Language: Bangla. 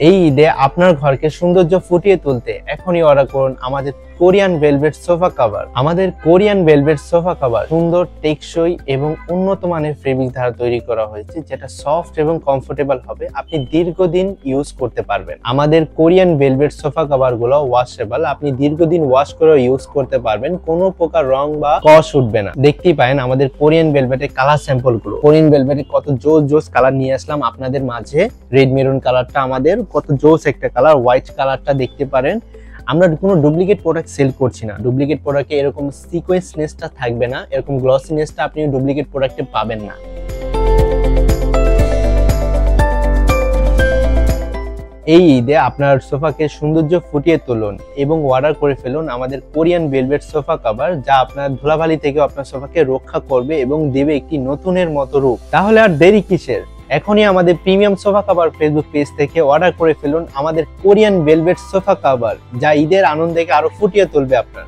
এই ঈদে আপনার ঘরকে সৌন্দর্য ফুটিয়ে তুলতে এখনই অর্ডার করুন আমাদের কোরিয়ান ভেলভেট সোফা কভার। আমাদের কোরিয়ান ভেলভেট সোফা কভার সুন্দর, টেকসই এবং উন্নত মানের ফেব্রিক দ্বারা তৈরি করা হয়েছে, যেটা সফট এবং কমফোর্টেবল হবে। আপনি দীর্ঘদিন ইউজ করতে পারবেন। আমাদের কোরিয়ান ভেলভেট সোফা কভার গুলো ওয়াশেবল, আপনি দীর্ঘদিন ওয়াশ করে ইউজ করতে পারবেন। কোনো প্রকার রং বা কস উঠবে না। দেখতেই পারেন আমাদের কোরিয়ান ভেলভেটের কালার স্যাম্পল গুলো। কোরিয়ান ভেলভেটের কত জোস জোস কালার নিয়ে আসলাম আপনাদের মাঝে। রেড মেরুন কালারটা আমাদের কত জোস একটা কালার, হোয়াইট কালারটা দেখতে পারেন। আমরা কোনো ডুপ্লিকেট প্রোডাক্ট সেল করছি না। ডুপ্লিকেট প্রোডাক্টে এরকম সিকোয়েন্সনেসটা থাকবে না, এরকম গ্লসিনেসটা আপনি ডুপ্লিকেট প্রোডাক্টে পাবেন না। এই ঈদে আপনার সোফাকে সৌন্দর্য ফুটিয়ে তুলুন এবং অর্ডার করে ফেলুন আমাদের কোরিয়ান ভেলভেট সোফা কভার, যা আপনার ধুলাবালি থেকে আপনার সোফাকে রক্ষা করবে এবং দেবে একটি নতুনের মতো রূপ। তাহলে আর দেরি কিসের? এখনই আমাদের premium sofa cover Facebook page থেকে অর্ডার করে ফেলুন আমাদের কোরিয়ান ভেলভেট সোফা কভার, যা ঈদের আনন্দকে আরো ফুটিয়ে তুলবে আপনার।